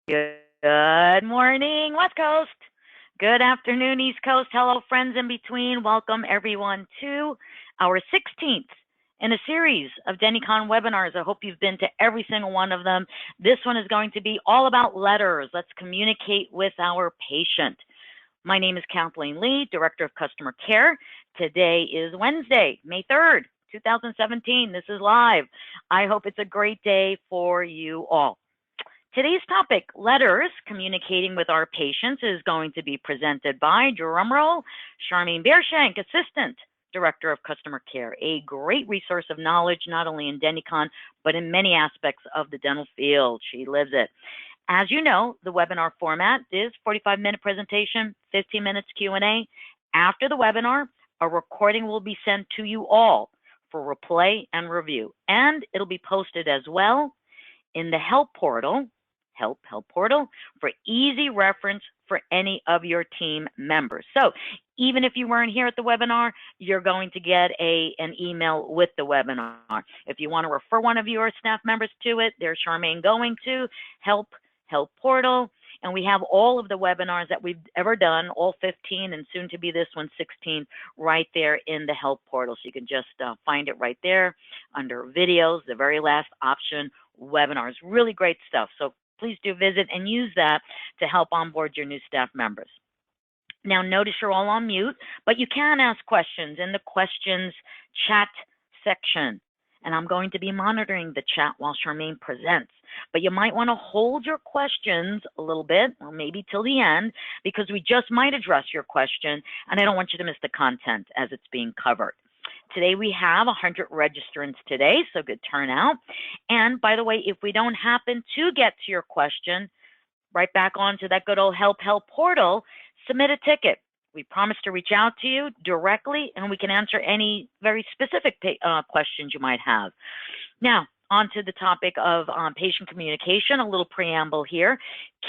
Good morning, West Coast. Good afternoon, East Coast. Hello, friends in between. Welcome, everyone, to our 16th in a series of Denticon webinars. I hope you've been to every single one of them. This one is going to be all about letters. Let's communicate with our patient. My name is Kathleen Lee, Director of Customer Care. Today is Wednesday, May 3rd, 2017. This is live. I hope it's a great day for you all. Today's topic, letters, communicating with our patients, is going to be presented by, drumroll, Charmaine Beershank, Assistant Director of Customer Care, a great resource of knowledge, not only in Denticon, but in many aspects of the dental field. She lives it. As you know, the webinar format is 45-minute presentation, 15 minutes Q&A. After the webinar, a recording will be sent to you all for replay and review. And it'll be posted as well in the help portal, help portal, for easy reference for any of your team members. So even if you weren't here at the webinar, you're going to get an email with the webinar. If you want to refer one of your staff members to it, there's Charmaine going to help portal. And we have all of the webinars that we've ever done, all 15 and soon to be this one, 16, right there in the help portal. So you can just find it right there under videos, the very last option, webinars. Really great stuff. So please do visit and use that to help onboard your new staff members. Now, notice you're all on mute, but you can ask questions in the questions chat section. And I'm going to be monitoring the chat while Charmaine presents. But you might want to hold your questions a little bit, or maybe till the end, because we just might address your question, and I don't want you to miss the content as it's being covered. Today we have 100 registrants today, so good turnout. And by the way, if we don't happen to get to your question, right back onto that good old help portal, submit a ticket. We promise to reach out to you directly, and we can answer any very specific questions you might have. Now, on to the topic of patient communication, a little preamble here.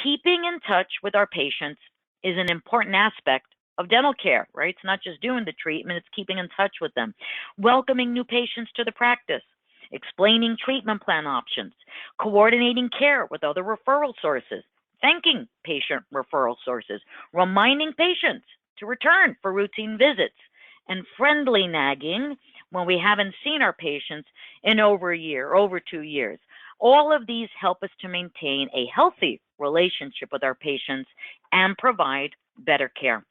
Keeping in touch with our patients is an important aspect of dental care, right? It's not just doing the treatment, it's keeping in touch with them. Welcoming new patients to the practice, explaining treatment plan options, coordinating care with other referral sources, thanking patient referral sources, reminding patients to return for routine visits, and friendly nagging when we haven't seen our patients in over a year, over 2 years. All of these help us to maintain a healthy relationship with our patients and provide better care.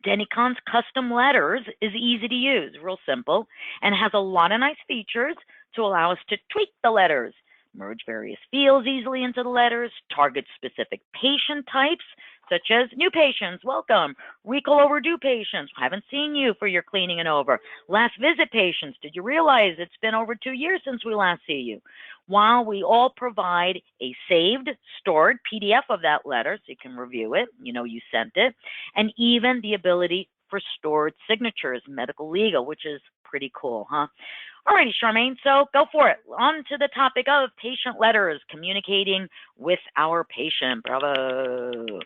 Denticon's custom letters is easy to use, real simple, and has a lot of nice features to allow us to tweak the letters, merge various fields easily into the letters, target specific patient types, such as new patients, welcome, recall overdue patients, haven't seen you for your cleaning and over, last visit patients, did you realize it's been over 2 years since we last see you? While we all provide a saved, stored PDF of that letter, so you can review it, you know you sent it, and even the ability for stored signatures, medical legal, which is pretty cool, huh? Alrighty, Charmaine, so go for it. On to the topic of patient letters, communicating with our patient. Bravo.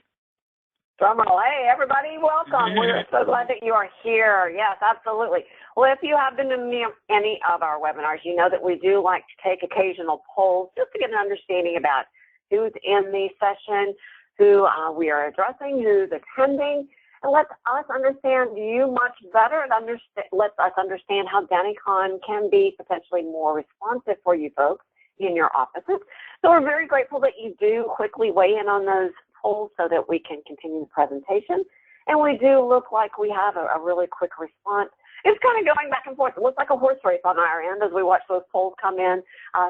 Drumroll. Hey, everybody, welcome. We're so glad that you are here. Yes, absolutely. Well, if you have been to any of our webinars, you know that we do like to take occasional polls just to get an understanding about who's in the session, who we are addressing, who's attending, and lets us understand you much better and lets us understand how Denticon can be potentially more responsive for you folks in your offices. So we're very grateful that you do quickly weigh in on those polls so that we can continue the presentation. And we do look like we have a really quick response. It's kind of going back and forth. It looks like a horse race on our end as we watch those polls come in.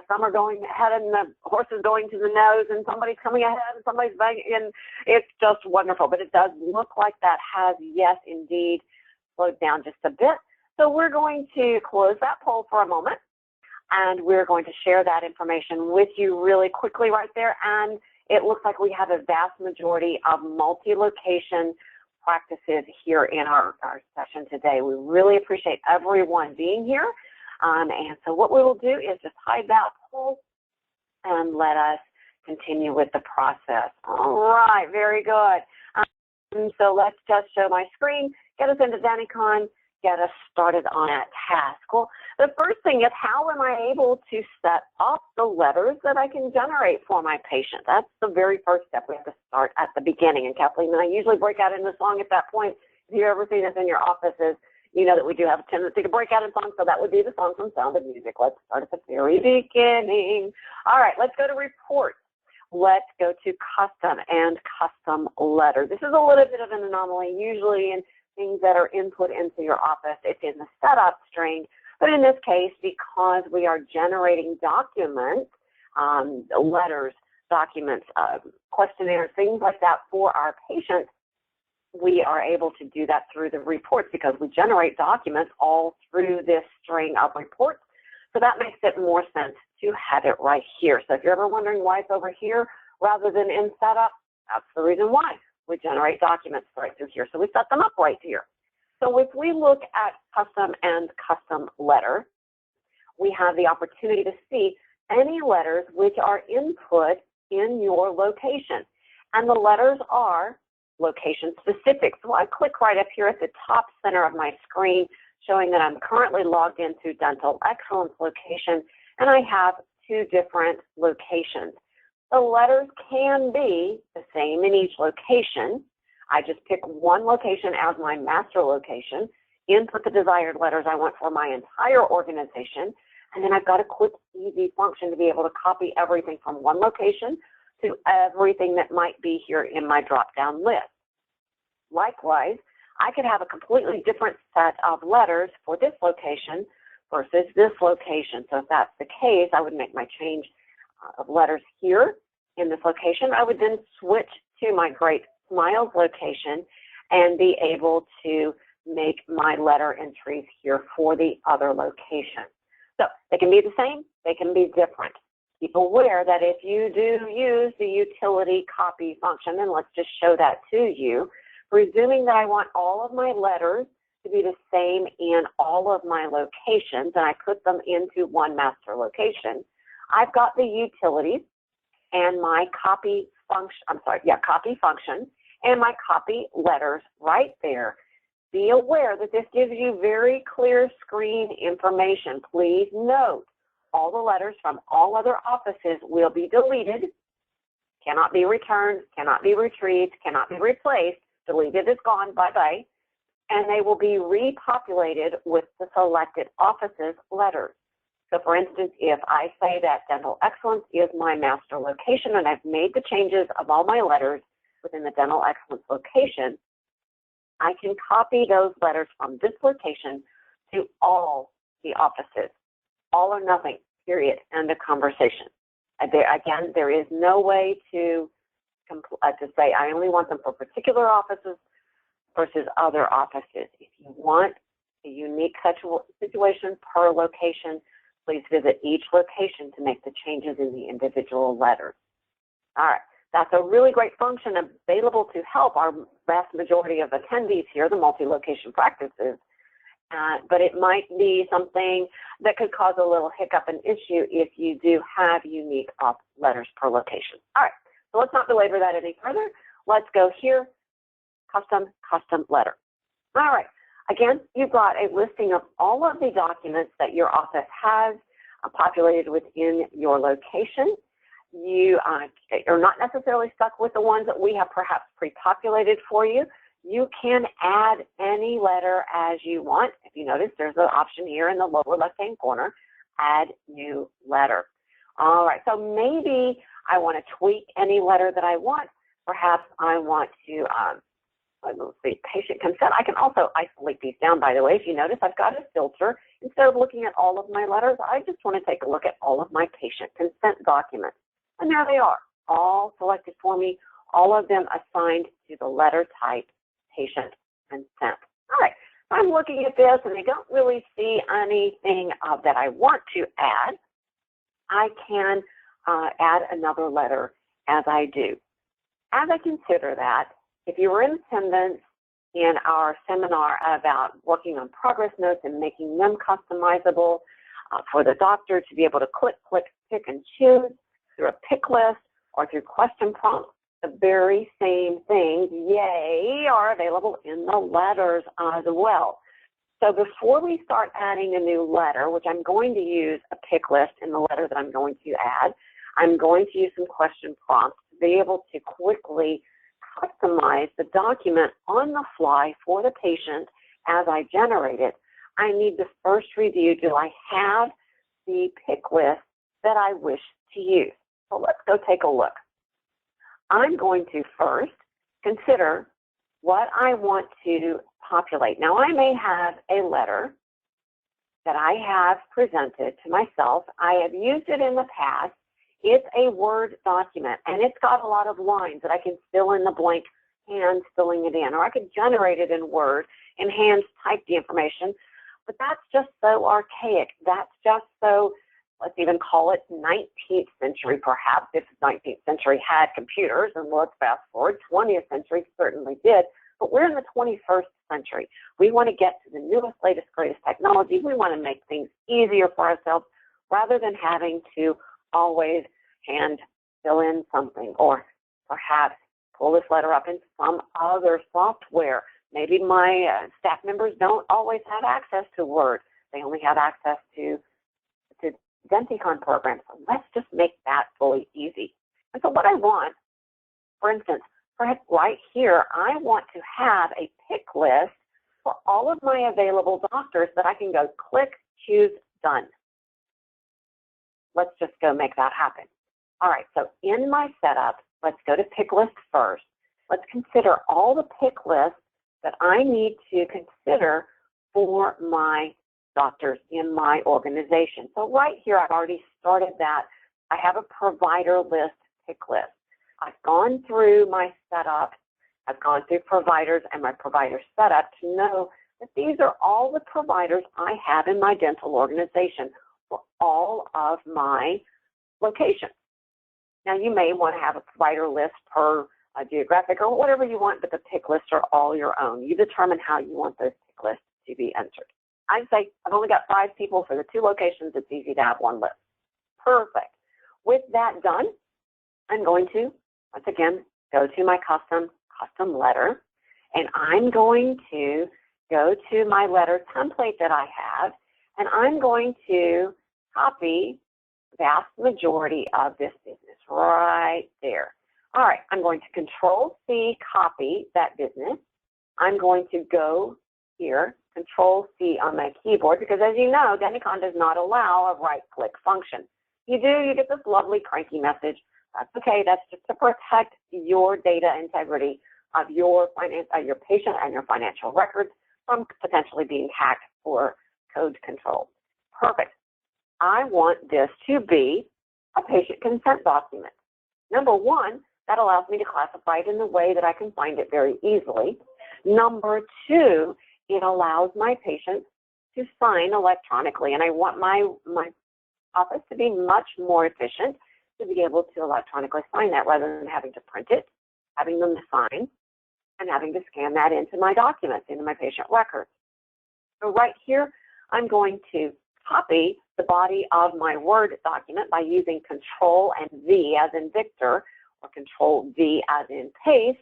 Some are going ahead and the horse is going to the nose, and somebody's coming ahead and somebody's banging, and it's just wonderful. But it does look like that has, yes, indeed, slowed down just a bit. So we're going to close that poll for a moment, and we're going to share that information with you really quickly right there. And it looks like we have a vast majority of multi-location practices here in our session today. We really appreciate everyone being here. And so what we will do is just hide that poll and let us continue with the process. All right, very good. So let's just show my screen, get us into Denticon, get us started on that task? Well, the first thing is, how am I able to set up the letters that I can generate for my patient? That's the very first step. We have to start at the beginning. And Kathleen and I usually break out into song at that point. If you've ever seen us in your offices, you know that we do have a tendency to break out in song, so that would be the song from Sound of Music. Let's start at the very beginning. All right, let's go to reports. Let's go to custom and custom letter. This is a little bit of an anomaly. Usually in things that are input into your office, it's in the setup string. But in this case, because we are generating documents, letters, documents, questionnaires, things like that for our patients, we are able to do that through the reports because we generate documents all through this string of reports. So that makes it more sense to have it right here. So if you're ever wondering why it's over here rather than in setup, that's the reason why. We generate documents right through here. So we set them up right here. So if we look at custom and custom letter, we have the opportunity to see any letters which are input in your location. And the letters are location specific. So I click right up here at the top center of my screen, showing that I'm currently logged into Dental Excellence location, and I have two different locations. The letters can be the same in each location. I just pick one location as my master location, input the desired letters I want for my entire organization, and then I've got a quick, easy function to be able to copy everything from one location to everything that might be here in my drop-down list. Likewise, I could have a completely different set of letters for this location versus this location. So if that's the case, I would make my change of letters here in this location. I would then switch to my Great Smiles location and be able to make my letter entries here for the other location. So they can be the same, they can be different. Keep aware that if you do use the utility copy function, and let's just show that to you, presuming that I want all of my letters to be the same in all of my locations, and I put them into one master location, I've got the utilities and my copy function, copy function and my copy letters right there. Be aware that this gives you very clear screen information. Please note, all the letters from all other offices will be deleted, cannot be returned, cannot be retrieved, cannot be replaced. Deleted is gone, bye-bye. And they will be repopulated with the selected office's letters. So for instance, if I say that Dental Excellence is my master location and I've made the changes of all my letters within the Dental Excellence location, I can copy those letters from this location to all the offices. All or nothing, period, end of conversation. Again, there is no way to say I only want them for particular offices versus other offices. If you want a unique situation per location, please visit each location to make the changes in the individual letters. All right, that's a really great function available to help our vast majority of attendees here, the multi-location practices, but it might be something that could cause a little hiccup and issue if you do have unique letters per location. All right, so let's not belabor that any further. Let's go here, custom letter. All right. Again, you've got a listing of all of the documents that your office has populated within your location. You are not necessarily stuck with the ones that we have perhaps pre-populated for you. You can add any letter as you want. If you notice, there's an option here in the lower left-hand corner, add new letter. All right, so maybe I want to tweak any letter that I want. Perhaps I want to let's see, patient consent. I can also isolate these down, by the way. If you notice, I've got a filter. Instead of looking at all of my letters, I just want to take a look at all of my patient consent documents. And there they are, all selected for me, all of them assigned to the letter type patient consent. All right, so I'm looking at this, and I don't really see anything that I want to add. I can add another letter as I do. As I consider that, if you were in attendance in our seminar about working on progress notes and making them customizable for the doctor to be able to click, pick, and choose through a pick list or through question prompts, the very same things, yay, are available in the letters as well. So before we start adding a new letter, which I'm going to use a pick list in the letter that I'm going to add, I'm going to use some question prompts to be able to quickly customize the document on the fly for the patient as I generate it. I need to first review, do I have the pick list that I wish to use? So let's go take a look. I'm going to first consider what I want to populate. Now, I may have a letter that I have presented to myself. I have used it in the past. It's a Word document, and it's got a lot of lines that I can fill in the blank, hand filling it in, or I could generate it in Word and hand type the information, but that's just so archaic. That's just so, let's even call it 19th century, perhaps, if 19th century had computers, and let's fast forward, 20th century certainly did, but we're in the 21st century. We want to get to the newest, latest, greatest technology. We want to make things easier for ourselves rather than having to always hand fill in something, or perhaps pull this letter up in some other software. Maybe my staff members don't always have access to Word. They only have access to Denticon programs. So let's just make that fully easy. And so what I want, for instance, right here, I want to have a pick list for all of my available doctors that I can go click, choose, done. Let's just go make that happen. All right, so in my setup, let's go to pick list first. Let's consider all the pick lists that I need to consider for my doctors in my organization. So right here, I've already started that. I have a provider list pick list. I've gone through my setup. I've gone through providers and my provider setup to know that these are all the providers I have in my dental organization for all of my locations. Now, you may want to have a provider list per geographic or whatever you want, but the pick lists are all your own. You determine how you want those pick lists to be entered. I'd say I've only got 5 people for the 2 locations. It's easy to have one list. Perfect. With that done, I'm going to, once again, go to my custom letter, and I'm going to go to my letter template that I have, and I'm going to copy the vast majority of this business right there. All right, I'm going to Control-C, copy that business. I'm going to go here, Control-C on my keyboard, because as you know, Denticon does not allow a right-click function. You do, you get this lovely cranky message. That's okay, that's just to protect your data integrity of your patient and your financial records from potentially being hacked for code control. Perfect. I want this to be a patient consent document. Number one, that allows me to classify it in the way that I can find it very easily. Number two, it allows my patients to sign electronically, and I want my office to be much more efficient to be able to electronically sign that rather than having to print it, having them sign, and having to scan that into my documents, into my patient records. So right here, I'm going to copy the body of my Word document by using Control and V as in Victor, or Control V as in paste,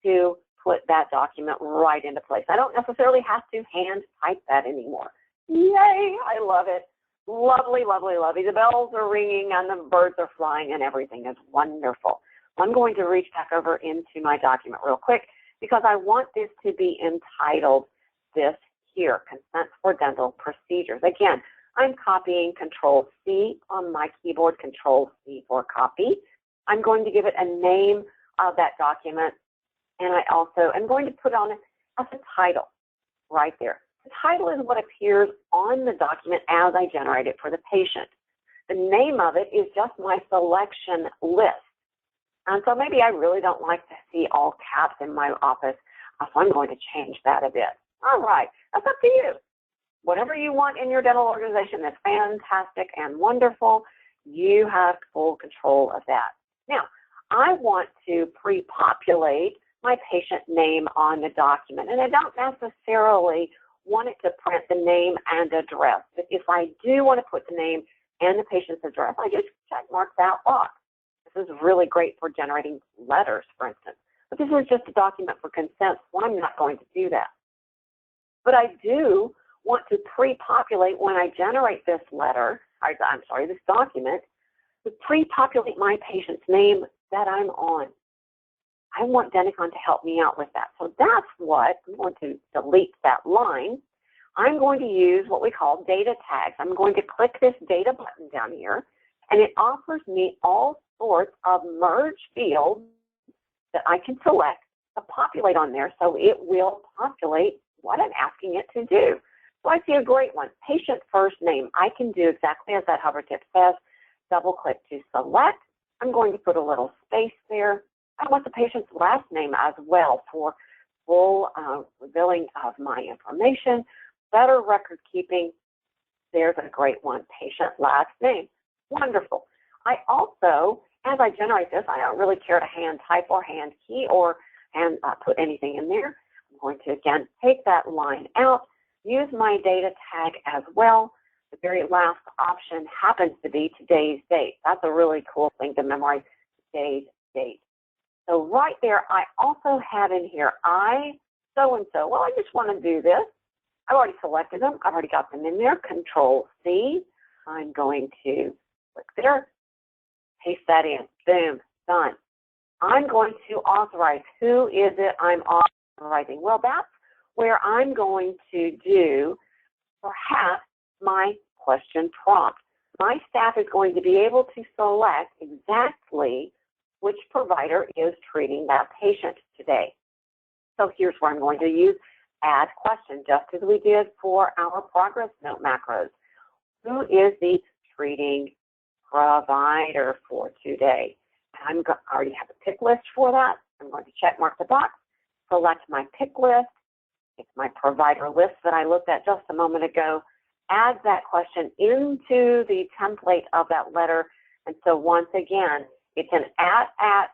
to put that document right into place. I don't necessarily have to hand type that anymore. Yay, I love it. Lovely, lovely, lovely. The bells are ringing and the birds are flying and everything is wonderful. I'm going to reach back over into my document real quick because I want this to be entitled this here, Consent for Dental Procedures. Again, I'm copying Control-C on my keyboard, Control-C for copy. I'm going to give it a name of that document, and I also am going to put on it as a title right there. The title is what appears on the document as I generate it for the patient. The name of it is just my selection list. And so maybe I really don't like to see all caps in my office, so I'm going to change that a bit. All right, that's up to you. Whatever you want in your dental organization that's fantastic and wonderful, you have full control of that. Now, I want to pre-populate my patient name on the document, and I don't necessarily want it to print the name and address. But if I do want to put the name and the patient's address, I just check mark that box. This is really great for generating letters, for instance. But this is just a document for consent, so I'm not going to do that. but I do want to pre-populate when I generate this letter, this document, to pre-populate my patient's name that I'm on. I want Denticon to help me out with that. So that's what I'm going to delete that line. I'm going to use what we call data tags. I'm going to click this data button down here, and it offers me all sorts of merge fields that I can select to populate on there, so it will populate what I'm asking it to do. So I see a great one, patient first name. I can do exactly as that hover tip says, double click to select. I'm going to put a little space there. I want the patient's last name as well for full revealing of my information, better record keeping. There's a great one, patient last name. Wonderful. I also, as I generate this, I don't really care to hand type or hand key or hand put anything in there. I'm going to, again, take that line out, use my data tag as well. The very last option happens to be today's date. That's a really cool thing to memorize, today's date. So right there, I also have in here, so-and-so. Well, I just want to do this. I've already selected them. I've already got them in there. Control-C. I'm going to click there, paste that in. Boom, done. I'm going to authorize. Who is it I'm authorizing? Well, that's where I'm going to do perhaps my question prompt. My staff is going to be able to select exactly which provider is treating that patient today. So here's where I'm going to use add question, just as we did for our progress note macros. Who is the treating provider for today? I already have a pick list for that. I'm going to check mark the box, select my pick list. It's my provider list that I looked at just a moment ago. Add that question into the template of that letter. And so once again, it's an at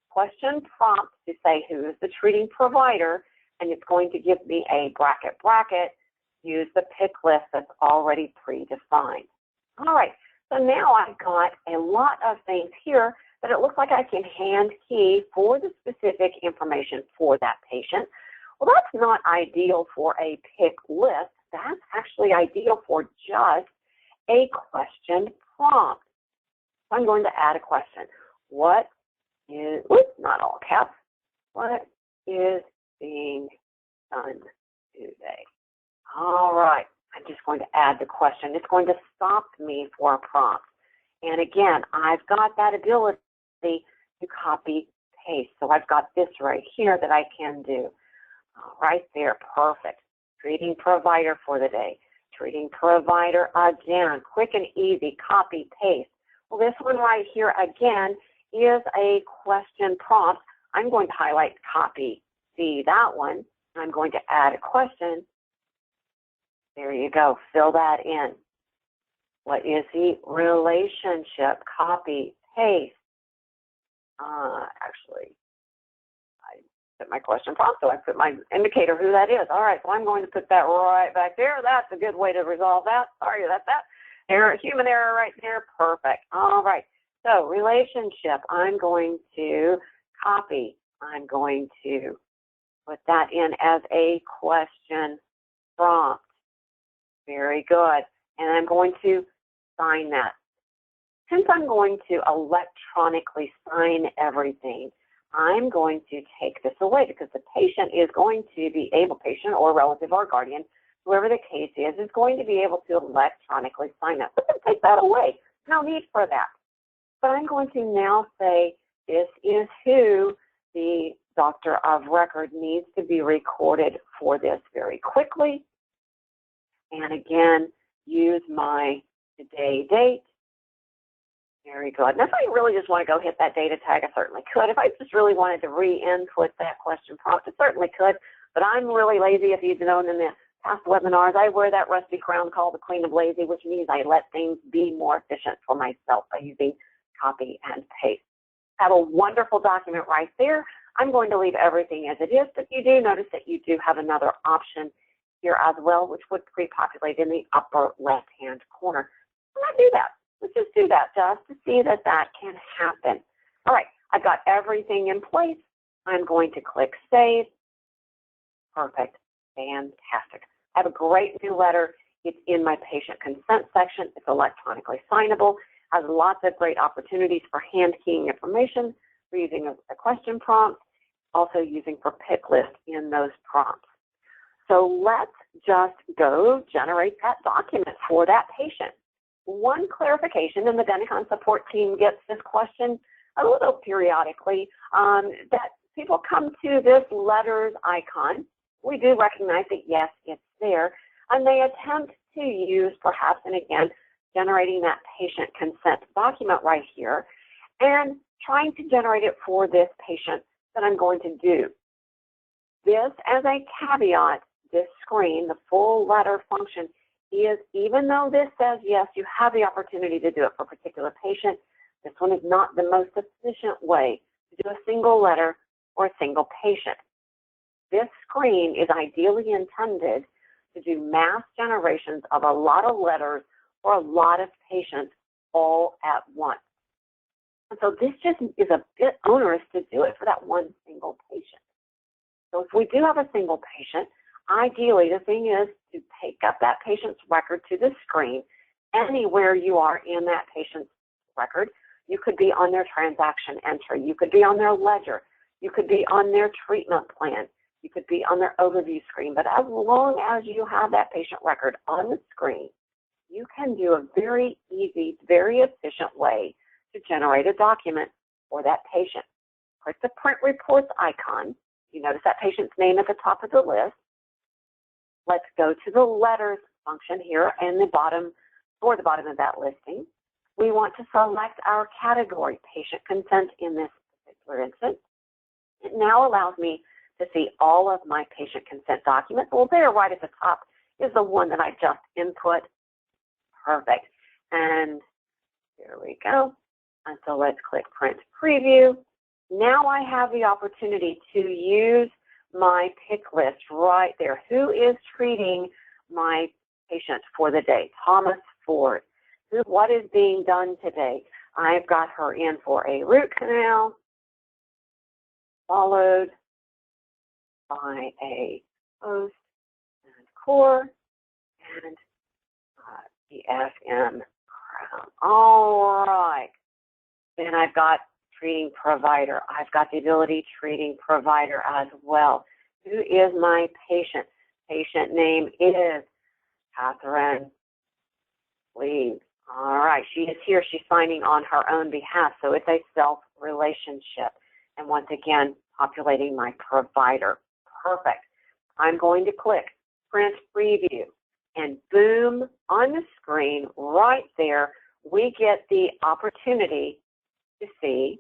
question prompt to say who is the treating provider, and it's going to give me a bracket, use the pick list that's already predefined. All right, so now I've got a lot of things here that it looks like I can hand key for the specific information for that patient. Well, that's not ideal for a pick list. That's actually ideal for just a question prompt. So I'm going to add a question. What is, not all caps, what is being done today? All right, I'm just going to add the question. It's going to stop me for a prompt. And again, I've got that ability to copy paste. So I've got this right here that I can do. Right there, perfect. Treating provider for the day. Treating provider again, quick and easy, copy, paste. Well, this one right here again is a question prompt. I'm going to highlight copy, see that one. I'm going to add a question. There you go, fill that in. What is the relationship? Copy, paste. Actually, I put my question prompt, so I put my indicator who that is. All right, so I'm going to put that right back there. That's a good way to resolve that. Sorry about that. Error, human error right there. Perfect. All right. So relationship, I'm going to copy. I'm going to put that in as a question prompt. Very good. And I'm going to sign that. Since I'm going to electronically sign everything, I'm going to take this away because the patient is going to be able, patient or relative or guardian, whoever the case is going to be able to electronically sign that. So I'm going to take that away. No need for that. But I'm going to now say this is who the doctor of record needs to be recorded for this very quickly. And again, use my today date. Very good. And if I really just want to go hit that data tag, I certainly could. If I just really wanted to re-input that question prompt, I certainly could. But I'm really lazy. If you've known in the past webinars, I wear that rusty crown called the Queen of Lazy, which means I let things be more efficient for myself by using copy and paste. Have a wonderful document right there. I'm going to leave everything as it is, but you do notice that you do have another option here as well, which would pre-populate in the upper left-hand corner. Let's do that. Let's just do that just to see that that can happen. All right, I've got everything in place. I'm going to click Save. Perfect. Fantastic. I have a great new letter. It's in my patient consent section. It's electronically signable, has lots of great opportunities for hand keying information, for using a question prompt, also using for pick list in those prompts. So let's just go generate that document for that patient. One clarification, and the Denticon support team gets this question a little periodically, that people come to this letters icon. We do recognize that, yes, it's there, and they attempt to use perhaps, and again, generating that patient consent document right here, and trying to generate it for this patient that I'm going to do. This, as a caveat, this screen, the full letter function, is, even though this says, yes, you have the opportunity to do it for a particular patient, this one is not the most efficient way to do a single letter or a single patient. This screen is ideally intended to do mass generations of a lot of letters or a lot of patients all at once. And so this just is a bit onerous to do it for that one single patient. So if we do have a single patient, ideally the thing is to take up that patient's record to the screen anywhere you are in that patient's record. You could be on their transaction entry. You could be on their ledger. You could be on their treatment plan. You could be on their overview screen. But as long as you have that patient record on the screen, you can do a very easy, very efficient way to generate a document for that patient. Click the Print Reports icon. You notice that patient's name at the top of the list. Let's go to the letters function here in the bottom, toward the bottom of that listing. We want to select our category, patient consent in this particular instance. It now allows me to see all of my patient consent documents. Well, there right at the top is the one that I just input. Perfect. And here we go. And so let's click Print Preview. Now I have the opportunity to use my pick list right there. Who is treating my patient for the day? Thomas Ford. What is being done today? I've got her in for a root canal, followed by a post and core, and EFM crown. All right. Then I've got treating provider. I've got the ability treating provider as well. Who is my patient? Patient name is Catherine Lee. All right, she is here. She's signing on her own behalf, so it's a self-relationship. And once again, populating my provider. Perfect. I'm going to click Print Preview, and boom, on the screen right there, we get the opportunity to see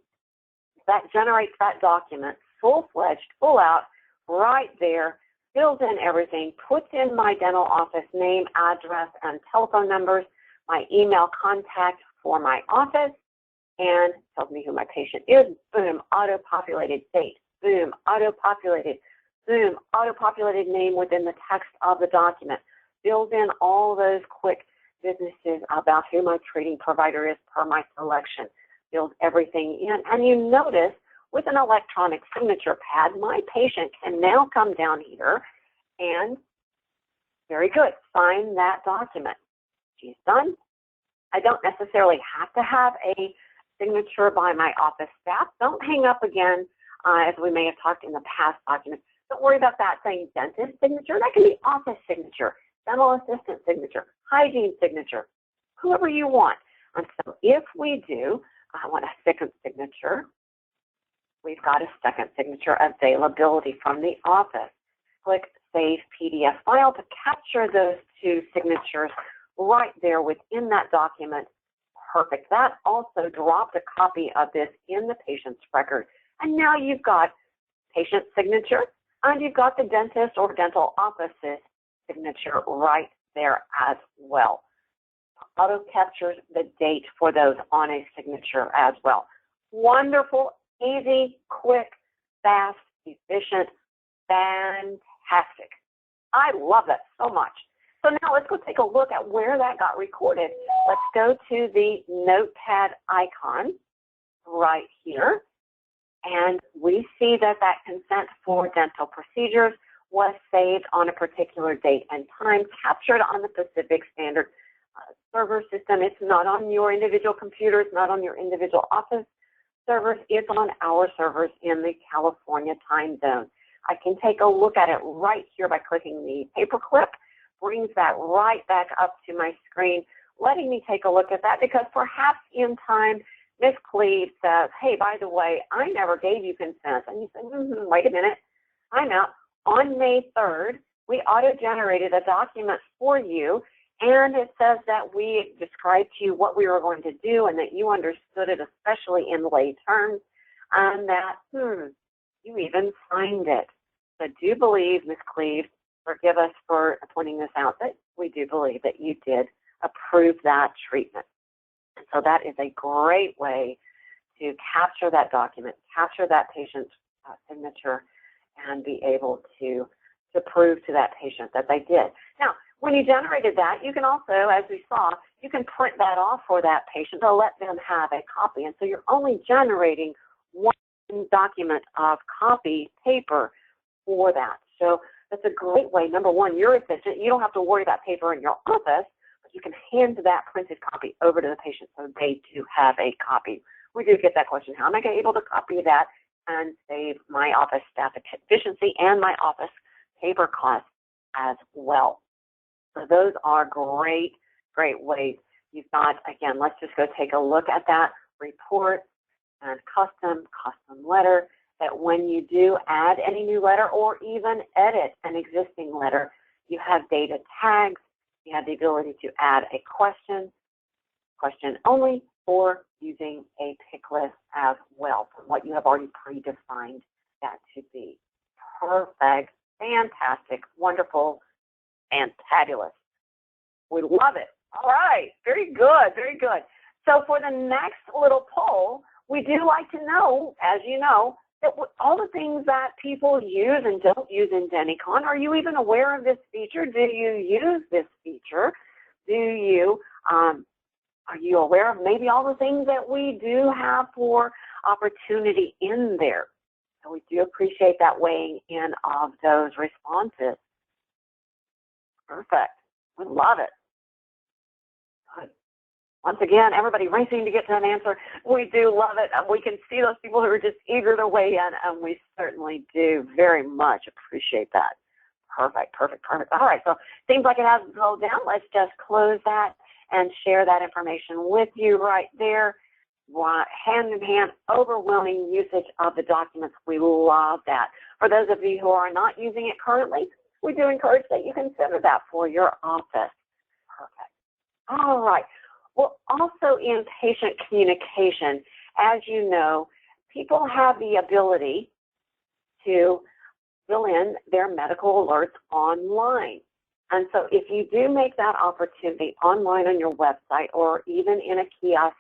that generates that document, full-fledged, full out, right there, fills in everything, puts in my dental office name, address, and telephone numbers, my email contact for my office, and tells me who my patient is. Boom, auto-populated date. Boom, auto-populated. Boom, auto-populated name within the text of the document. Fills in all those quick businesses about who my treating provider is per my selection. Fills everything in. And you notice with an electronic signature pad, my patient can now come down here and, very good, sign that document. She's done. I don't necessarily have to have a signature by my office staff. Don't hang up again, as we may have talked in the past documents. Don't worry about that saying dentist signature. That can be office signature, dental assistant signature, hygiene signature, whoever you want. And so if we do, I want a second signature. We've got a second signature availability from the office. Click Save PDF File to capture those two signatures right there within that document. Perfect. That also dropped a copy of this in the patient's record. And now you've got patient signature, and you've got the dentist or dental office's signature right there as well. Auto captures the date for those on a signature as well. Wonderful, easy, quick, fast, efficient, fantastic. I love that so much. So now let's go take a look at where that got recorded. Let's go to the notepad icon right here. And we see that that consent for dental procedures was saved on a particular date and time, captured on the Pacific Standard server system. It's not on your individual computer. It's not on your individual office servers. It's on our servers in the California time zone. I can take a look at it right here by clicking the paperclip. Brings that right back up to my screen, letting me take a look at that, because perhaps in time, Ms. Cleve says, hey, by the way, I never gave you consent. And you say, wait a minute, I'm out. On May 3rd, we auto-generated a document for you, and it says that we described to you what we were going to do and that you understood it, especially in lay terms, and that, you even signed it. So do believe, Ms. Cleve, forgive us for pointing this out, that we do believe that you did approve that treatment. And so that is a great way to capture that document, capture that patient's signature, and be able to prove to that patient that they did. Now, when you generated that, you can also, as we saw, you can print that off for that patient to let them have a copy. And so you're only generating one document of copy paper for that. So that's a great way. Number one, you're efficient. You don't have to worry about paper in your office, but you can hand that printed copy over to the patient so they too have a copy. We do get that question, how am I going to be able to copy that and save my office staff efficiency and my office paper costs as well? So those are great, great ways. You've got, again, let's just go take a look at that report and custom letter, that when you do add any new letter or even edit an existing letter, you have data tags, you have the ability to add a question only, or using a pick list as well from what you have already predefined that to be. Perfect, fantastic, wonderful, and fabulous. We love it. All right, very good, very good. So for the next little poll, we do like to know, as you know, that all the things that people use and don't use in Denticon, are you even aware of this feature? Do you use this feature? Are you aware of maybe all the things that we do have for opportunity in there? So we do appreciate that weighing in of those responses. Perfect. We love it. Good. Once again, everybody racing to get to an answer. We do love it. We can see those people who are just eager to weigh in, and we certainly do very much appreciate that. Perfect, perfect, perfect. All right, so seems like it hasn't slowed down. Let's just close that and share that information with you right there. Hand in hand, overwhelming usage of the documents. We love that. For those of you who are not using it currently, we do encourage that you consider that for your office. Perfect. All right. Well, also in patient communication, as you know, people have the ability to fill in their medical alerts online. And so if you do make that opportunity online on your website or even in a kiosk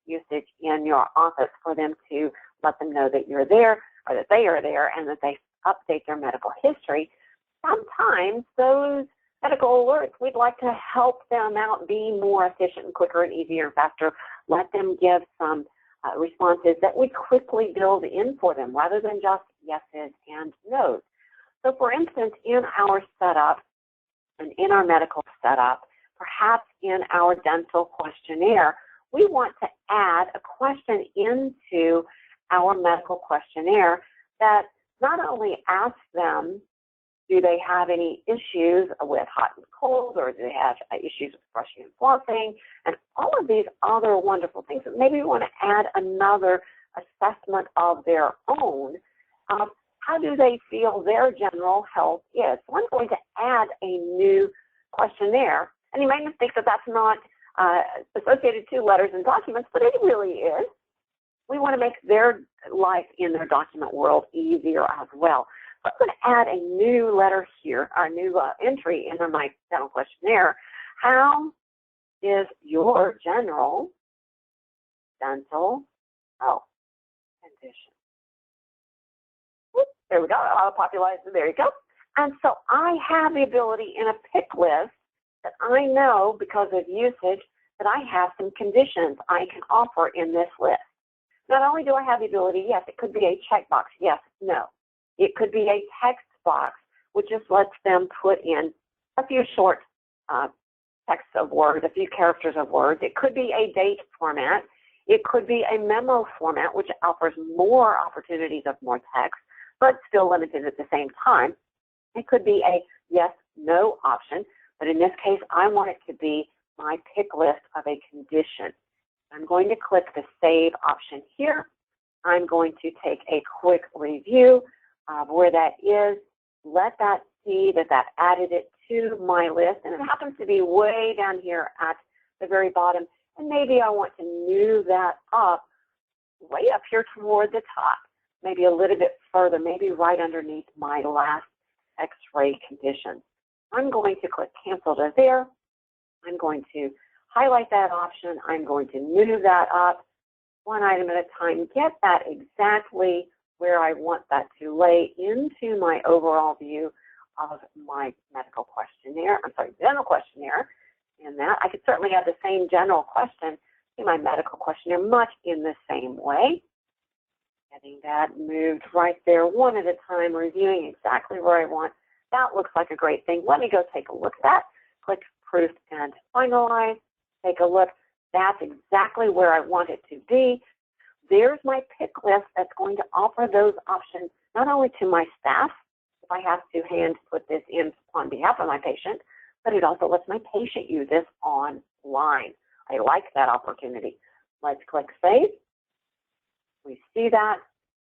usage in your office for them to let them know that you're there or that they are there and that they update their medical history, sometimes those medical alerts, we'd like to help them out be more efficient and quicker and easier and faster. Let them give some responses that we quickly build in for them rather than just yeses and nos. So for instance, in our setup and in our medical setup, perhaps in our dental questionnaire, we want to add a question into our medical questionnaire that not only asks them, do they have any issues with hot and cold, or do they have issues with brushing and flossing, and all of these other wonderful things. Maybe we want to add another assessment of their own. How do they feel their general health is? So I'm going to add a new questionnaire, and you might think that that's not associated to letters and documents, but it really is. We want to make their life in their document world easier as well. So I'm going to add a new letter here, a new entry into my dental questionnaire. How is your general dental health condition? Whoop, there we go. I'll popularize it. There you go. And so I have the ability in a pick list that I know because of usage that I have some conditions I can offer in this list. Not only do I have the ability, yes, it could be a checkbox, yes, no. It could be a text box which just lets them put in a few short text of words, a few characters of words. It could be a date format. It could be a memo format, which offers more opportunities of more text, but still limited at the same time. It could be a yes, no option, but in this case, I want it to be my pick list of a condition. I'm going to click the Save option here. I'm going to take a quick review of where that is. Let that see that that added it to my list, and it happens to be way down here at the very bottom, and maybe I want to move that up way up here toward the top, maybe a little bit further, maybe right underneath my last X-ray condition. I'm going to click Cancel to there. I'm going to highlight that option. I'm going to move that up one item at a time, get that exactly where I want that to lay into my overall view of my medical questionnaire, general questionnaire. And that I could certainly have the same general question in my medical questionnaire much in the same way. Getting that moved right there one at a time, reviewing exactly where I want. That looks like a great thing. Let me go take a look at that. Click Proof and Finalize. Take a look. That's exactly where I want it to be. There's my pick list that's going to offer those options not only to my staff, if I have to hand put this in on behalf of my patient, but it also lets my patient use this online. I like that opportunity. Let's click Save. We see that.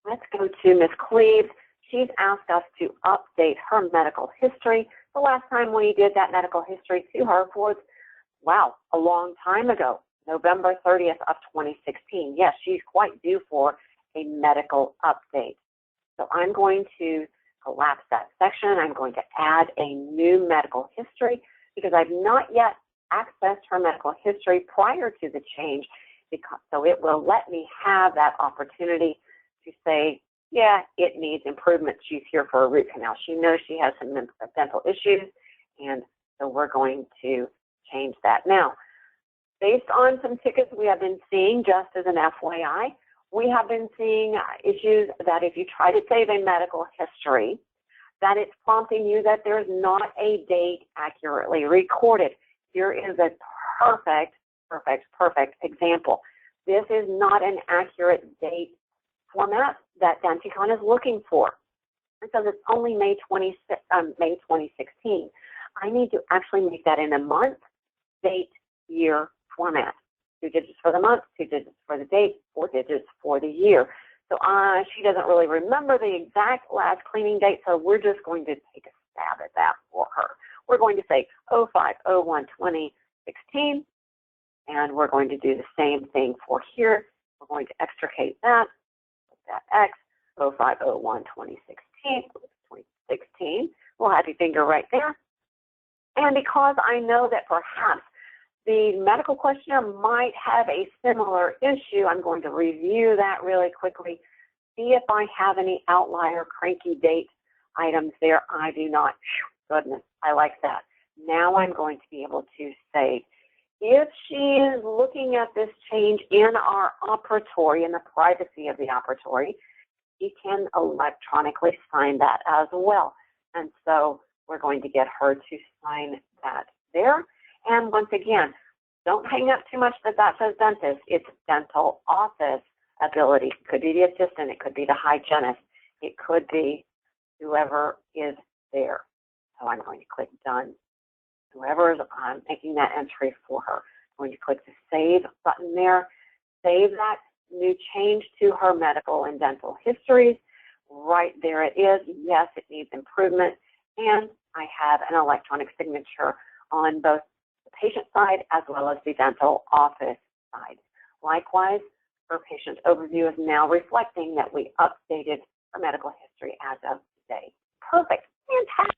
Let's go to Ms. Cleves. She's asked us to update her medical history. The last time we did that medical history to her was, wow, a long time ago, November 30th of 2016. Yes, she's quite due for a medical update. So I'm going to collapse that section. I'm going to add a new medical history because I've not yet accessed her medical history prior to the change, so it will let me have that opportunity to say, yeah, it needs improvement. She's here for a root canal. She knows she has some dental issues, and so we're going to change that. Now, based on some tickets we have been seeing, just as an FYI, we have been seeing issues that if you try to save a medical history, that it's prompting you that there's not a date accurately recorded. Here is a perfect example. This is not an accurate date format that Denticon is looking for. It says it's only May 2016. I need to actually make that in a month, date, year format. 2 digits for the month, 2 digits for the date, 4 digits for the year. So she doesn't really remember the exact last cleaning date, so we're just going to take a stab at that for her. We're going to say 05/01/2016, and we're going to do the same thing for here. We're going to extricate that, put that X, 05/01/2016. We'll have your finger right there. And because I know that perhaps the medical questionnaire might have a similar issue, I'm going to review that really quickly, see if I have any outlier cranky date items there. I do not. Goodness, I like that. Now I'm going to be able to say, if she is looking at this change in our operatory, in the privacy of the operatory, she can electronically sign that as well. And so we're going to get her to sign that there. And once again, don't hang up too much that says dentist. It's dental office ability. It could be the assistant. It could be the hygienist. It could be whoever is there. So I'm going to click Done. Whoever is making that entry for her. I'm going to click the Save button there. Save that new change to her medical and dental histories. Right there it is. Yes, it needs improvement. And I have an electronic signature on both the patient side as well as the dental office side. Likewise, her patient overview is now reflecting that we updated her medical history as of today. Perfect. Fantastic.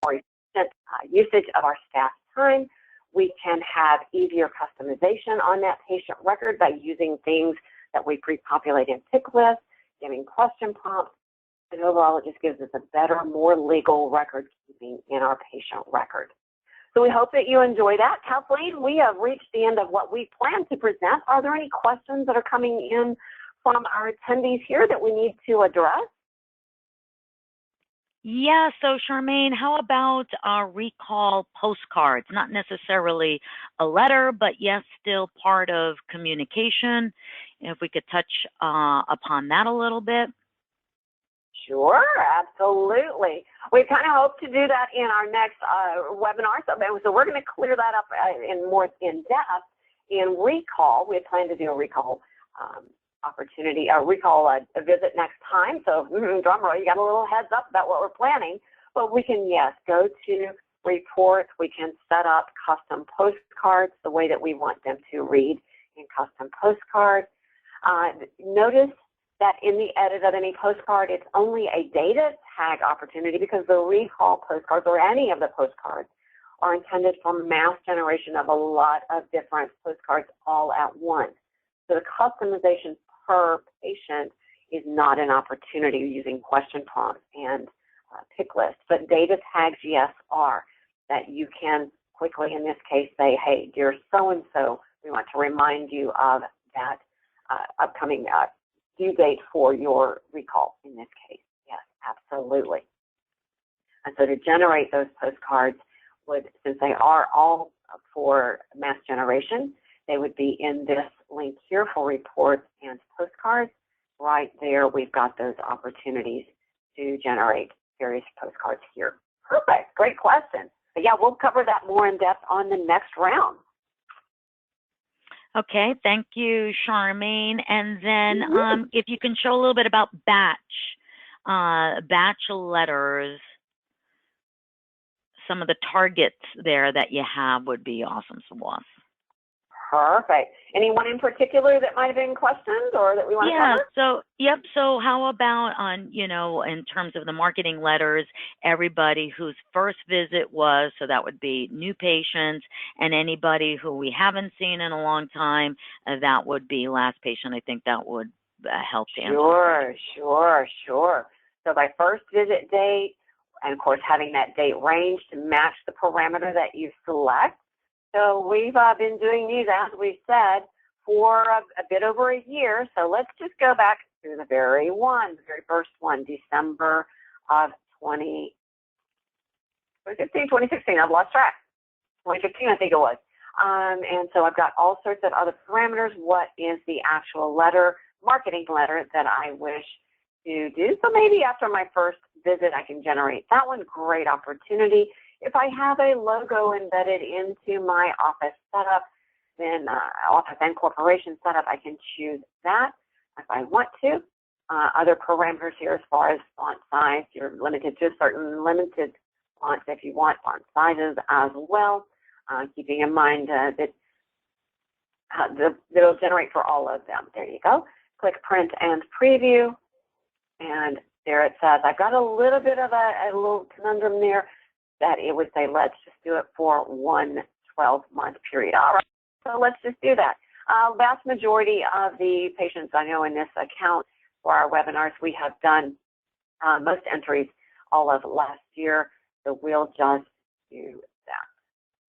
more efficient usage of our staff's time. We can have easier customization on that patient record by using things that we pre-populate in pick lists, giving question prompts, and overall it just gives us a better, more legal record keeping in our patient record. So we hope that you enjoy that. Kathleen, we have reached the end of what we plan to present. Are there any questions that are coming in from our attendees here that we need to address? Yeah, so Charmaine, how about recall postcards? Not necessarily a letter, but yes, still part of communication. If we could touch upon that a little bit. Sure, absolutely. We kind of hope to do that in our next webinar. So we're going to clear that up in more in depth in recall. We had planned to do a recall opportunity, a visit next time. So drum roll, you got a little heads up about what we're planning. But we can, yes, go to reports. We can set up custom postcards the way that we want them to read in custom postcards. Notice that in the edit of any postcard, it's only a data tag opportunity because the recall postcards or any of the postcards are intended for mass generation of a lot of different postcards all at once. So the customization per patient is not an opportunity using question prompts and pick lists, but data tags, yes, are that you can quickly, in this case, say, hey, dear so-and-so, we want to remind you of that upcoming due date for your recall in this case. Yes, absolutely. And so to generate those postcards would, since they are all for mass generation, they would be in this link here for reports and postcards. Right there, we've got those opportunities to generate various postcards here. Perfect, great question. But yeah, we'll cover that more in depth on the next round. Okay, thank you, Charmaine. And then if you can show a little bit about batch letters, some of the targets there that you have would be awesome for us. Perfect. Anyone in particular that might have been questioned or that we want to cover? So how about on, in terms of the marketing letters, everybody whose first visit was, so that would be new patients, and anybody who we haven't seen in a long time, that would be last patient. I think that would help to answer. Sure. So by first visit date, and of course having that date range to match the parameter that you select. So we've been doing these, as we said, for a bit over a year. So let's just go back to the very first one, December of 2016. I've lost track. 2015, I think it was. And so I've got all sorts of other parameters. What is the actual letter, marketing letter that I wish to do? So maybe after my first visit, I can generate that one. Great opportunity. If I have a logo embedded into my office setup, then office and corporation setup, I can choose that if I want to. Other parameters here as far as font size, you're limited to certain limited fonts if you want, font sizes as well, keeping in mind that it'll generate for all of them. There you go. Click print and preview, and there it says, I've got a little bit of a little conundrum there, that it would say, let's just do it for 1 12-month period. All right, so let's just do that. Vast majority of the patients I know in this account for our webinars, we have done most entries all of last year, so we'll just do that.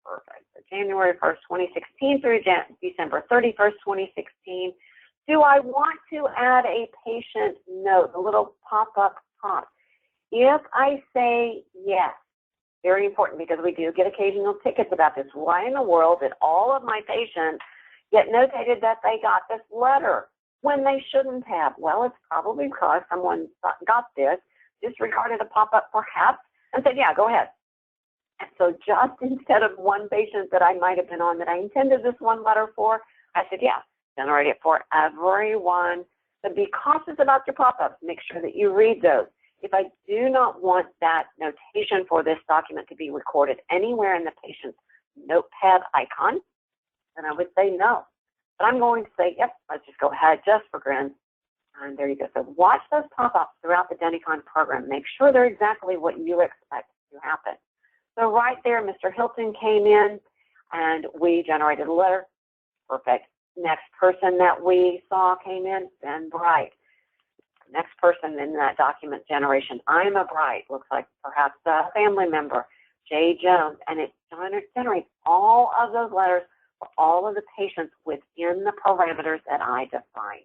Perfect. So January 1st, 2016 through December 31st, 2016. Do I want to add a patient note, a little pop-up prompt? If I say yes, very important because we do get occasional tickets about this. Why in the world did all of my patients get notated that they got this letter when they shouldn't have? Well, it's probably because someone got this, disregarded a pop-up perhaps, and said, yeah, go ahead. And so just instead of one patient that I might have been on that I intended this one letter for, I said, yeah, generate it for everyone. But be cautious about your pop-ups. Make sure that you read those. If I do not want that notation for this document to be recorded anywhere in the patient's notepad icon, then I would say no. But I'm going to say, yep, let's just go ahead just for grins. And there you go. So watch those pop-ups throughout the Denticon program. Make sure they're exactly what you expect to happen. So right there, Mr. Hilton came in and we generated a letter. Perfect. Next person that we saw came in, Ben Bright. Next person in that document generation, I'm a Bright, looks like perhaps a family member, Jay Jones, and it generates all of those letters for all of the patients within the parameters that I define.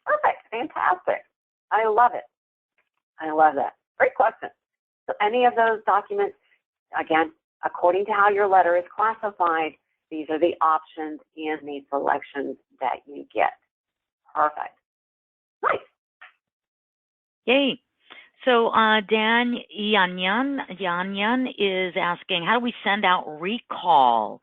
Perfect, fantastic. I love it. I love that. Great question. So any of those documents, again, according to how your letter is classified, these are the options in the selections that you get. Perfect. Nice. Yay. So Dan Yanyan is asking, how do we send out recall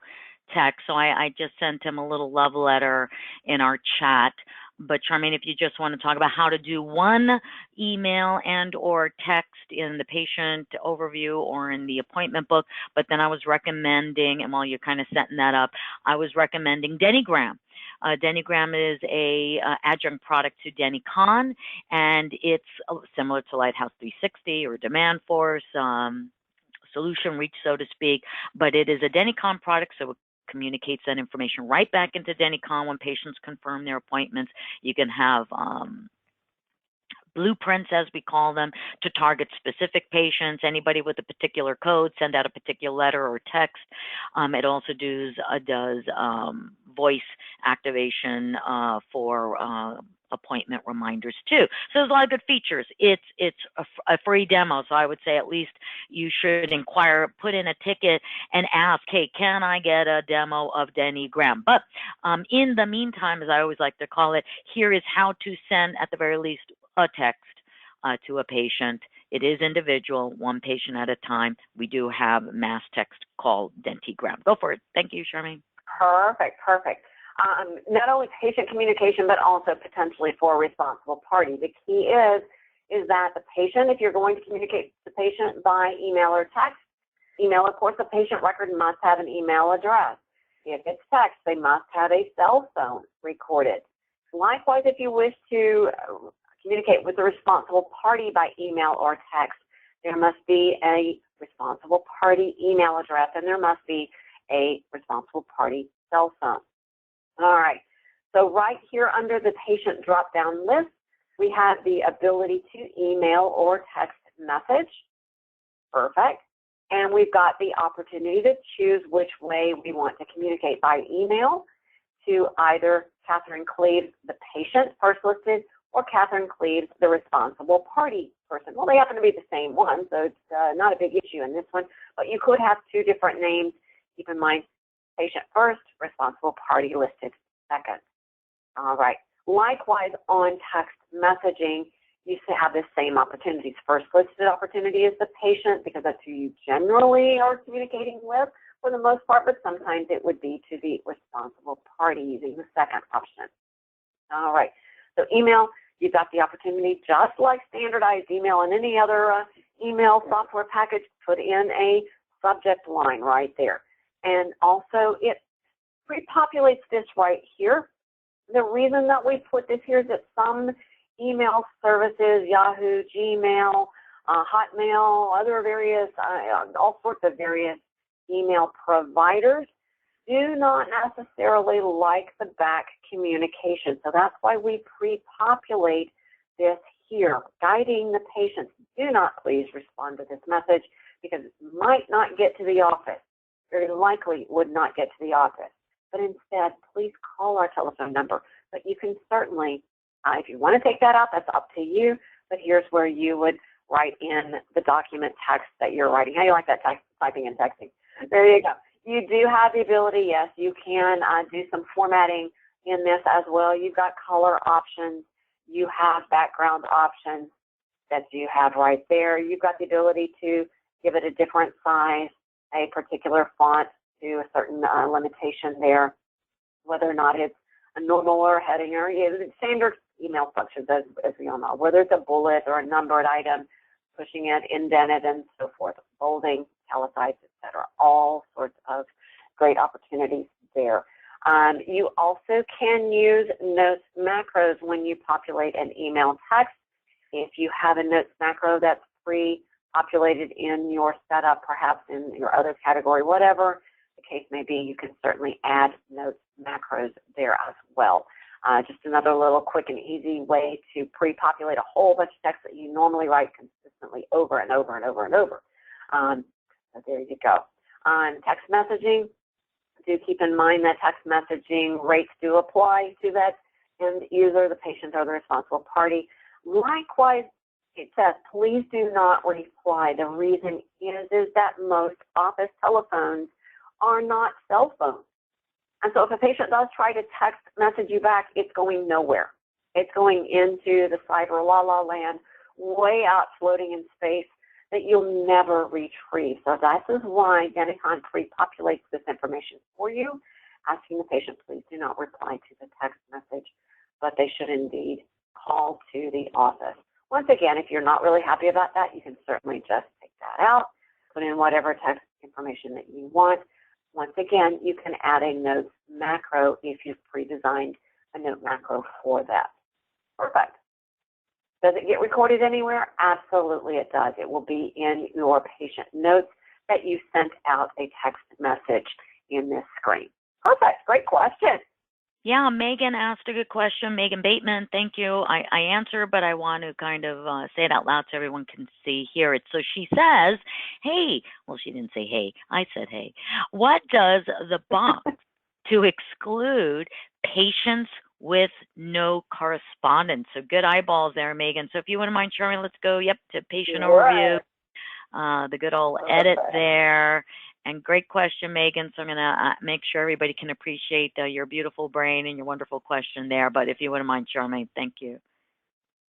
text? So I just sent him a little love letter in our chat. But Charmaine, if you just want to talk about how to do one email and or text in the patient overview or in the appointment book, but then I was recommending, and while you're kind of setting that up, I was recommending Denticon. Denticon is a adjunct product to Denticon, and it's similar to Lighthouse 360 or Demand Force, Solution Reach, so to speak, but it is a Denticon product, so it communicates that information right back into Denticon when patients confirm their appointments. You can have blueprints, as we call them, to target specific patients. Anybody with a particular code, send out a particular letter or text. It also does voice activation for appointment reminders too. So there's a lot of good features. It's a free demo, so I would say at least you should inquire, put in a ticket, and ask, hey, can I get a demo of Denticon? But in the meantime, as I always like to call it, here is how to send, at the very least, a text to a patient. It is individual, one patient at a time. We do have mass text called Denticon. Go for it. Thank you, Charmaine. Perfect, perfect. Not only patient communication, but also potentially for a responsible party. The key is that the patient, if you're going to communicate with the patient by email or text, email, of course, the patient record must have an email address. If it's text, they must have a cell phone recorded. Likewise, if you wish to communicate with the responsible party by email or text, there must be a responsible party email address, and there must be a responsible party cell phone. All right, so right here under the patient drop-down list, we have the ability to email or text message. Perfect. And we've got the opportunity to choose which way we want to communicate, by email to either Catherine Cleaves, the patient first listed, or Catherine Cleaves, the responsible party person. Well, they happen to be the same one, so it's not a big issue in this one, but you could have two different names. Keep in mind, patient first, responsible party listed second. All right. Likewise, on text messaging, you have the same opportunities. First listed opportunity is the patient, because that's who you generally are communicating with for the most part, but sometimes it would be to the responsible party using the second option. All right. So email, you've got the opportunity, just like standardized email and any other email software package, put in a subject line right there. And also, it pre-populates this right here. The reason that we put this here is that some email services, Yahoo, Gmail, Hotmail, other various, all sorts of various email providers do not necessarily like the back communication. So that's why we pre-populate this here, guiding the patients. Do not please respond to this message, because it might not get to the office. Very likely would not get to the office. But instead, please call our telephone number. But you can certainly, if you want to take that out, that's up to you. But here's where you would write in the document text that you're writing. How do you like that, typing and texting? There you go. You do have the ability, yes, you can do some formatting in this as well. You've got color options. You have background options that you have right there. You've got the ability to give it a different size, a particular font to a certain limitation there, whether or not it's a normal or a heading or standard email functions, as we all know, whether it's a bullet or a numbered item, pushing it, indented, and so forth, bolding, italicized, etc. All sorts of great opportunities there. You also can use notes macros when you populate an email text. If you have a notes macro that's populated in your setup, perhaps in your other category, whatever the case may be, you can certainly add notes, macros there as well. Just another little quick and easy way to pre-populate a whole bunch of text that you normally write consistently over and over and over and over. So there you go. On text messaging, do keep in mind that text messaging rates do apply to that end user, the patient, or the responsible party. Likewise, it says, please do not reply. The reason is that most office telephones are not cell phones. And so if a patient does try to text message you back, it's going nowhere. It's going into the cyber la-la land, way out floating in space that you'll never retrieve. So this is why Denticon pre-populates this information for you, asking the patient, please do not reply to the text message, but they should indeed call to the office. Once again, if you're not really happy about that, you can certainly just take that out, put in whatever text information that you want. Once again, you can add a notes macro if you've pre-designed a note macro for that. Perfect. Does it get recorded anywhere? Absolutely it does. It will be in your patient notes that you sent out a text message in this screen. Perfect. Great question. Yeah, Megan asked a good question. Megan Bateman, thank you. I answer, but I want to kind of say it out loud so everyone can hear it. So she says, hey, well, she didn't say hey. I said hey. What does the box to exclude patients with no correspondence? So good eyeballs there, Megan. So if you wouldn't mind sharing, let's go, to patient overview. The good old edit there. And great question, Megan. So I'm going to make sure everybody can appreciate your beautiful brain and your wonderful question there. But if you wouldn't mind, Charmaine, thank you.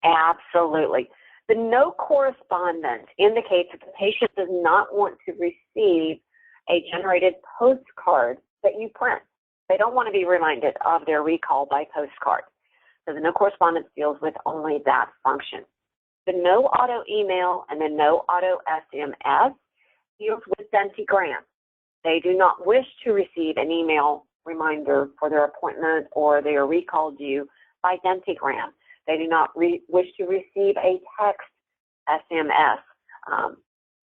Absolutely. The no correspondence indicates that the patient does not want to receive a generated postcard that you print. They don't want to be reminded of their recall by postcard. So the no correspondence deals with only that function. The no auto email and the no auto SMS deals with Denticon. They do not wish to receive an email reminder for their appointment or they are recalled you by Denticon. They do not wish to receive a text SMS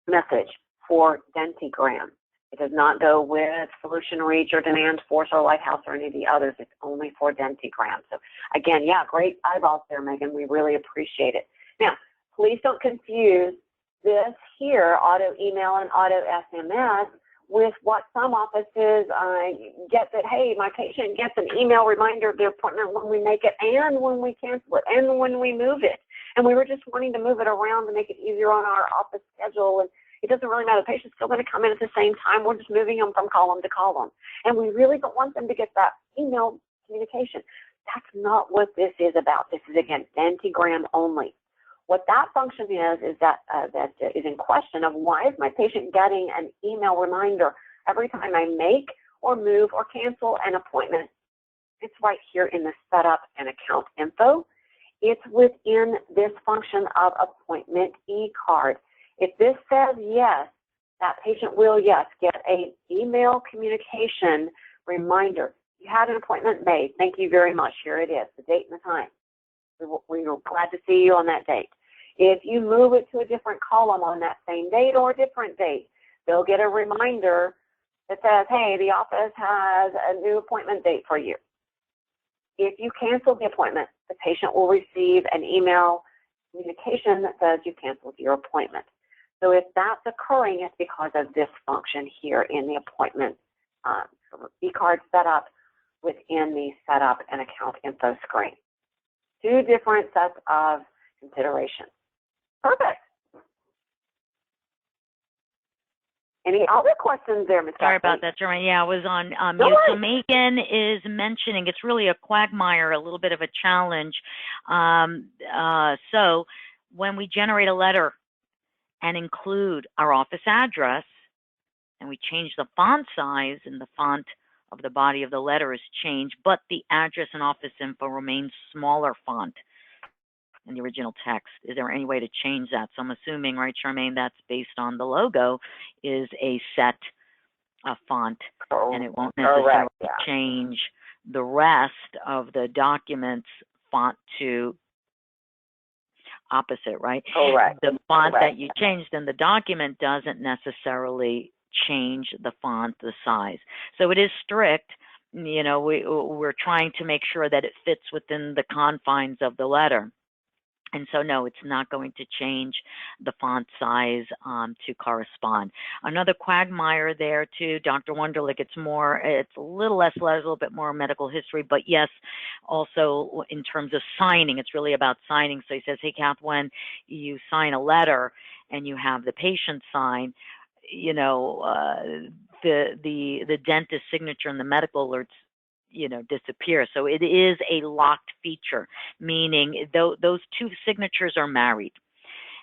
message for Denticon. It does not go with Solution Reach or Demand Force or Lighthouse or any of the others. It's only for Denticon. So again, great eyeballs there, Megan. We really appreciate it. Now, please don't confuse this here, auto email and auto SMS, with what some offices get that, hey, my patient gets an email reminder of their appointment when we make it and when we cancel it and when we move it. And we were just wanting to move it around to make it easier on our office schedule. And it doesn't really matter. The patient's still going to come in at the same time. We're just moving them from column to column. And we really don't want them to get that email communication. That's not what this is about. This is, again, Denticon only. What that function is that is in question of why is my patient getting an email reminder every time I make or move or cancel an appointment? It's right here in the setup and account info. It's within this function of appointment e-card. If this says yes, that patient will, get an email communication reminder. You had an appointment made. Thank you very much. Here it is, the date and the time. We were glad to see you on that date. If you move it to a different column on that same date or a different date, they'll get a reminder that says, hey, the office has a new appointment date for you. If you cancel the appointment, the patient will receive an email communication that says you canceled your appointment. So if that's occurring, it's because of this function here in the appointment e-card setup within the setup and account info screen. Two different sets of considerations. Perfect. Any other questions there, Ms. Sorry about that, Jermaine. I was on mute. So Megan is mentioning it's really a quagmire, a little bit of a challenge. So when we generate a letter and include our office address, and we change the font size and the font of the body of the letter is changed, but the address and office info remains smaller font in the original text. Is there any way to change that? So I'm assuming, right, Charmaine, that's based on the logo is a set font, and it won't necessarily change the rest of the document's font to opposite, right? Correct. The font Correct. that you changed in the document doesn't necessarily change the font, the size. So it is strict. We're trying to make sure that it fits within the confines of the letter. And so, no, it's not going to change the font size to correspond. Another quagmire there too, Dr. Wunderlich, it's a little less letters, a little bit more medical history, but yes, also in terms of signing, it's really about signing. So he says, hey, Kath, when you sign a letter and you have the patient sign, the dentist signature and the medical alerts disappear. So it is a locked feature, meaning those two signatures are married.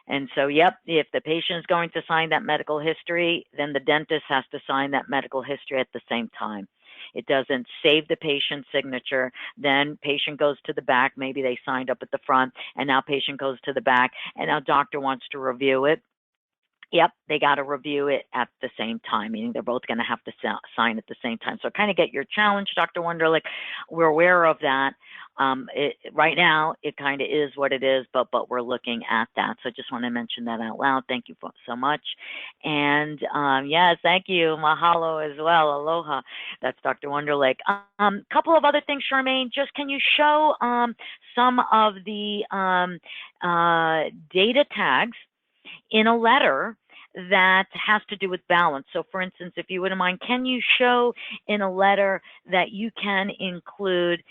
And so, yep, if the patient is going to sign that medical history, then the dentist has to sign that medical history at the same time. It doesn't save the patient's signature. Then patient goes to the back. Maybe they signed up at the front, and now patient goes to the back, and now doctor wants to review it. Yep, they got to review it at the same time, meaning they're both going to have to sign at the same time. So kind of get your challenge, Dr. Wunderlich. We're aware of that. Right now, it kind of is what it is, but we're looking at that. So I just want to mention that out loud. Thank you so much. And yes, thank you. Mahalo as well. Aloha. That's Dr. Wunderlich. Couple of other things, Charmaine. Just can you show some of the data tags in a letter that has to do with balance? So for instance, if you wouldn't mind, can you show in a letter that you can include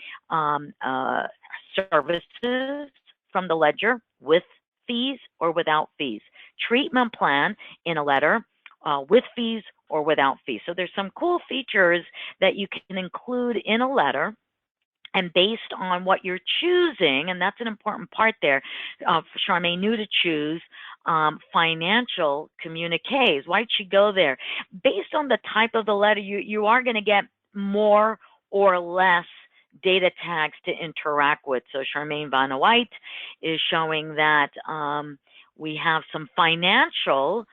services from the ledger with fees or without fees? Treatment plan in a letter with fees or without fees. So there's some cool features that you can include in a letter. And based on what you're choosing, and that's an important part there, Charmaine knew to choose financial communiques. Why'd she go there? Based on the type of the letter, you are going to get more or less data tags to interact with. So Charmaine Vanna White is showing that we have some financial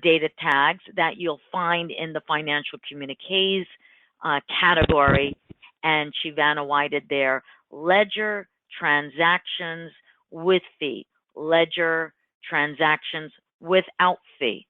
data tags that you'll find in the financial communiques category. And she Vanna Whited there, ledger transactions with fee, ledger transactions without fee,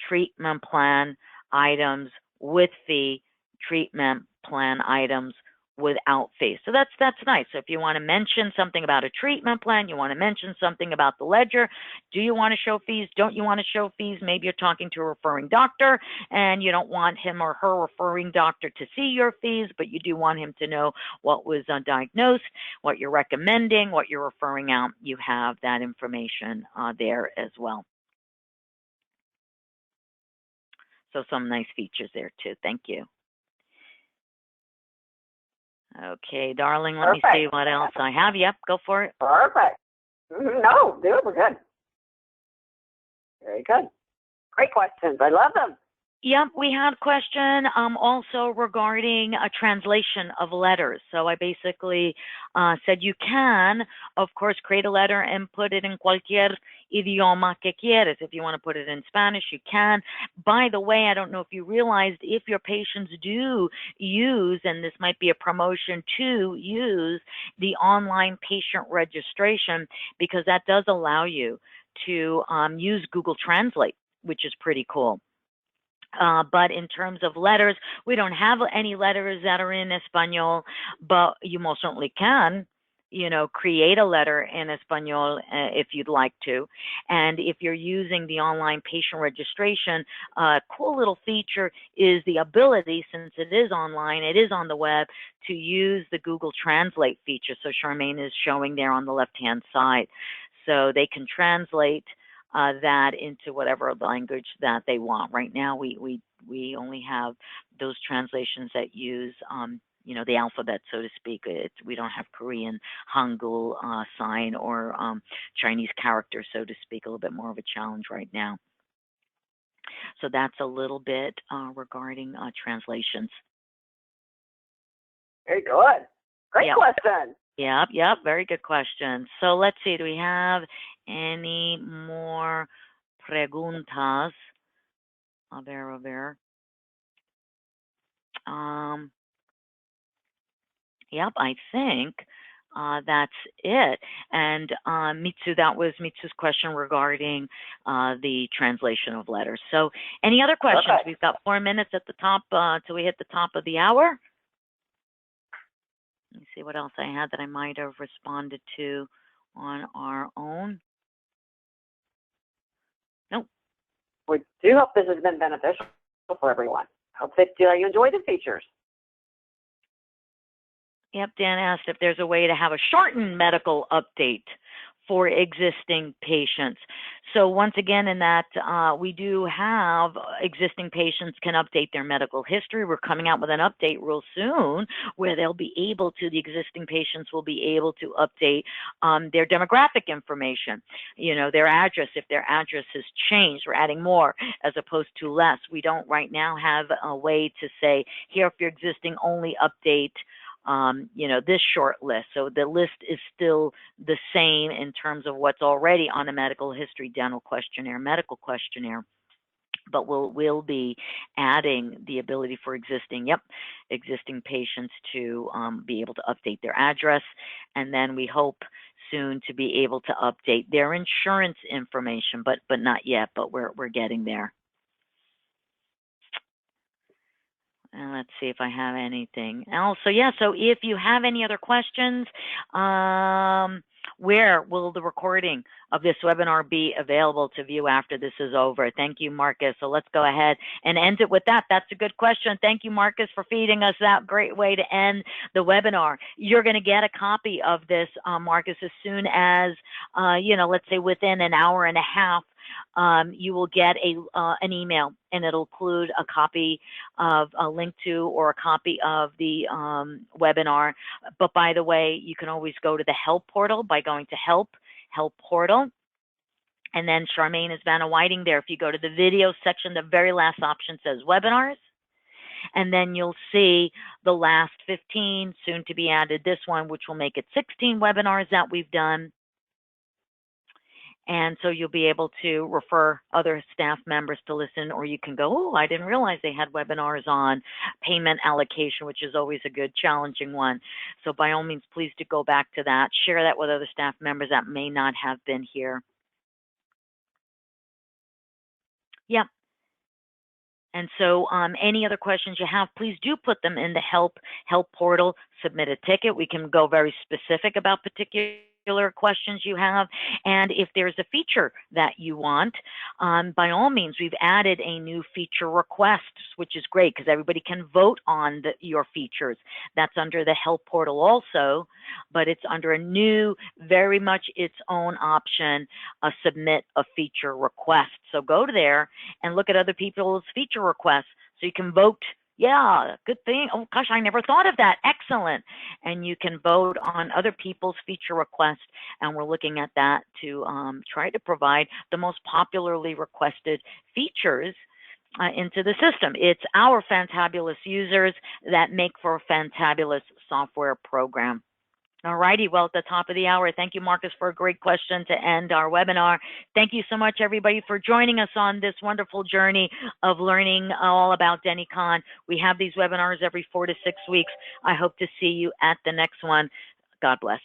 treatment plan items with fee, treatment plan items without fee. So that's nice. So if you want to mention something about a treatment plan, you want to mention something about the ledger, do you want to show fees? Don't you want to show fees? Maybe you're talking to a referring doctor and you don't want him or her referring doctor to see your fees, but you do want him to know what was diagnosed, what you're recommending, what you're referring out. You have that information there as well. So some nice features there too. Thank you. Okay, darling, let me see what else I have. Yep, go for it. Perfect. No, dude, we're good. Very good. Great questions. I love them. Yep, we had a question also regarding a translation of letters. So I basically said you can, of course, create a letter and put it in cualquier idioma que quieres. If you want to put it in Spanish, you can. By the way, I don't know if you realized, if your patients do use, and this might be a promotion to use, the online patient registration, because that does allow you to use Google Translate, which is pretty cool. But in terms of letters, we don't have any letters that are in Espanol, but you most certainly can, create a letter in Espanol if you'd like to. And if you're using the online patient registration, a cool little feature is the ability, since it is online, it is on the web, to use the Google Translate feature. So Charmaine is showing there on the left-hand side. So they can translate that into whatever language that they want. Right now, we only have those translations that use, the alphabet, so to speak. We don't have Korean Hangul sign or Chinese character, so to speak. A little bit more of a challenge right now. So that's a little bit regarding translations. Very good. Great question. Yep, very good question. So let's see, do we have any more preguntas? A ver. Yep, I think that's it. And Mitsu, that was Mitsu's question regarding the translation of letters. So any other questions? Perfect. We've got 4 minutes at the top till we hit the top of the hour. Let me see what else I had that I might have responded to on our own. Nope. We do hope this has been beneficial for everyone. Hope that you enjoy the features. Yep, Dan asked if there's a way to have a shortened medical update for existing patients. So once again, in that we do have existing patients can update their medical history. We're coming out with an update real soon where they'll be able to, the existing patients will be able to update their demographic information, you know, their address. If their address has changed, we're adding more as opposed to less. We don't right now have a way to say, here, if you're existing, only update you know, this short list. So the list is still the same in terms of what's already on a medical history dental questionnaire, medical questionnaire. But we'll be adding the ability for existing patients to be able to update their address. And then we hope soon to be able to update their insurance information, but not yet, but we're getting there. And let's see if I have anything else. So yeah, so if you have any other questions, where will the recording of this webinar be available to view after this is over? Thank you, Marcus. So let's go ahead and end it with that. That's a good question. Thank you, Marcus, for feeding us that great way to end the webinar. You're going to get a copy of this, Marcus, as soon as, you know, let's say within an hour and a half. You will get an email, and it'll include a copy of a link to or a copy of the webinar. But by the way, you can always go to the help portal by going to help portal. And then Charmaine is Vanna Whiting there. If you go to the video section, the very last option says webinars. And then you'll see the last 15, soon to be added this one, which will make it 16 webinars that we've done. And so you'll be able to refer other staff members to listen, or you can go, oh, I didn't realize they had webinars on payment allocation, which is always a good challenging one. So by all means, please do go back to that. Share that with other staff members that may not have been here. Yeah. And so any other questions you have, please do put them in the help portal, submit a ticket. We can go very specific about particular questions you have. And if there's a feature that you want, by all means, we've added a new feature request, which is great because everybody can vote on your features. That's under the help portal also, but it's under a new, very much its own option, submit a feature request. So go to there and look at other people's feature requests so you can vote. Yeah, good thing. Oh, gosh, I never thought of that. Excellent. And you can vote on other people's feature requests, and we're looking at that to try to provide the most popularly requested features into the system. It's our fantabulous users that make for a fantabulous software program. All righty, well, at the top of the hour, thank you, Marcus, for a great question to end our webinar. Thank you so much, everybody, for joining us on this wonderful journey of learning all about Denticon. We have these webinars every 4 to 6 weeks. I hope to see you at the next one. God bless.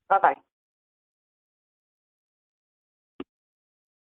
Bye-bye.